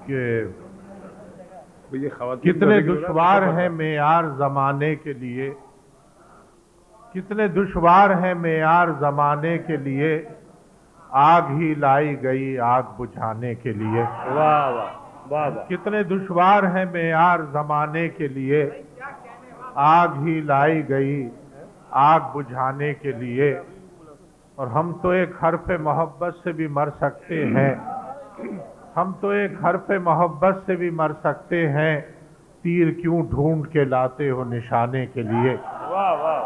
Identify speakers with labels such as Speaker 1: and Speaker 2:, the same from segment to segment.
Speaker 1: کہ کتنے دشوار ہیں معیار زمانے کے لیے، کتنے دشوار ہیں معیار زمانے کے لیے، آگ ہی لائی گئی آگ بجھانے کے لیے۔
Speaker 2: واہ واہ واہ واہ،
Speaker 1: کتنے دشوار ہیں معیار زمانے کے لیے، آگ ہی لائی گئی آگ بجھانے کے لیے۔ اور ہم تو ایک حرف محبت سے بھی مر سکتے ہیں، ہم تو ایک حرف محبت سے بھی مر سکتے ہیں، تیر کیوں ڈھونڈ کے لاتے ہو نشانے کے لیے۔
Speaker 2: واہ واہ،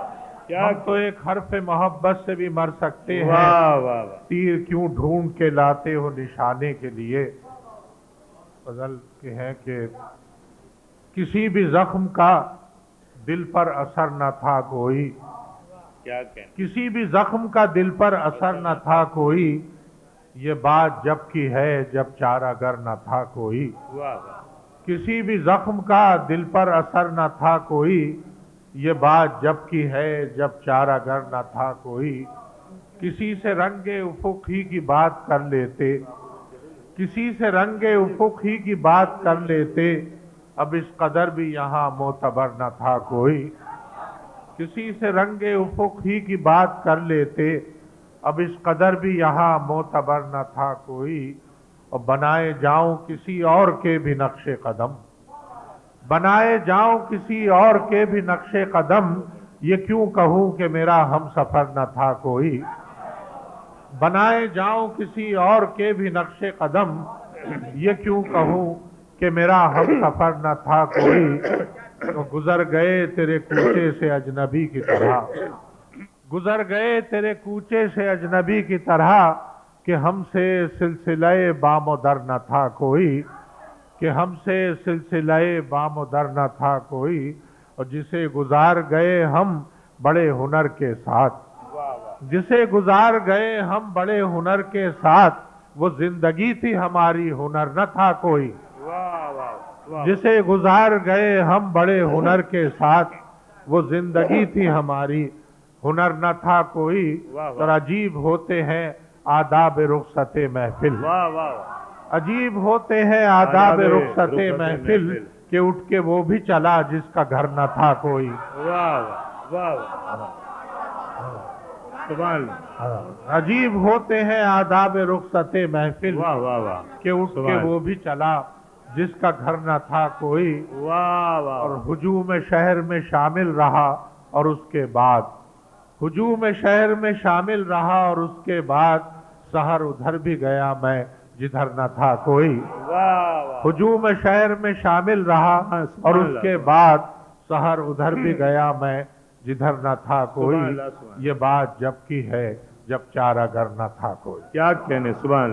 Speaker 2: کیا
Speaker 1: ہم تو ایک حرف محبت سے بھی مر سکتے ہیں،
Speaker 2: واہ واہ واہ،
Speaker 1: تیر کیوں ڈھونڈ کے لاتے ہو نشانے کے لیے۔ غزل کے ہے کہ کسی بھی زخم کا دل پر اثر نہ تھا کوئی،
Speaker 2: کیا کہنا،
Speaker 1: کسی بھی زخم کا دل پر اثر نہ تھا کوئی، یہ بات جب کی ہے جب چارہ گر نہ تھا کوئی۔
Speaker 2: واہ واہ،
Speaker 1: کسی بھی زخم کا دل پر اثر نہ تھا کوئی، یہ بات جب کی ہے جب چارہ گر نہ تھا کوئی۔ کسی سے رنگ افق ہی کی بات کر لیتے، کسی سے رنگ افق ہی کی بات کر لیتے، اب اس قدر بھی یہاں معتبر نہ تھا کوئی۔ کسی سے رنگ افق ہی کی بات کر لیتے، اب اس قدر بھی یہاں معتبر نہ تھا کوئی۔ اور بنائے جاؤں کسی اور کے بھی نقش قدم، بنائے جاؤں کسی اور کے بھی نقش قدم، یہ کیوں کہوں کہ میرا ہم سفر نہ تھا کوئی۔ بنائے جاؤں کسی اور کے بھی نقش قدم، یہ کیوں کہوں کہ میرا ہم سفر نہ تھا کوئی۔ تو گزر گئے تیرے کوچے سے اجنبی کی طرح، گزر گئے تیرے کوچے سے اجنبی کی طرح، کہ ہم سے سلسلہ بام و در نہ تھا کوئی، کہ ہم سے سلسلہ بام و در نہ تھا کوئی۔ اور جسے گزار گئے ہم بڑے ہنر کے ساتھ، جسے گزار گئے ہم بڑے ہنر کے ساتھ، وہ زندگی تھی ہماری ہنر نہ تھا کوئی۔
Speaker 2: واہ واہ واہ،
Speaker 1: جسے گزار گئے ہم بڑے ہنر کے ساتھ، وہ زندگی تھی ہماری ہنر نہ تھا کوئی۔ اور عجیب ہوتے ہیں آداب رخصت محفل،
Speaker 2: واہ واہ،
Speaker 1: عجیب ہوتے ہیں آداب رخصت محفل، کہ اٹھ کے وہ بھی چلا جس کا گھر نہ تھا کوئی۔
Speaker 2: واہ واہ واہ، سبحان اللہ،
Speaker 1: عجیب ہوتے ہیں آداب رخصت محفل،
Speaker 2: واہ واہ واہ،
Speaker 1: کہ اٹھ کے وہ بھی چلا جس کا گھر نہ تھا کوئی۔
Speaker 2: واہ واہ،
Speaker 1: اور ہجوم شہر میں شامل رہا اور اس کے بعد، ہجوم شہر میں شامل رہا اور اس کے بعد، سحر ادھر بھی گیا میں جدھر نہ تھا کوئی۔
Speaker 2: واہ واہ،
Speaker 1: ہجوم شہر میں شامل رہا اور اس کے بعد، سحر ادھر بھی گیا میں جدھر نہ تھا کوئی۔ یہ بات جب کی ہے جب چارہ گر نہ تھا کوئی۔
Speaker 2: کیا کہنے، سبحان اللہ۔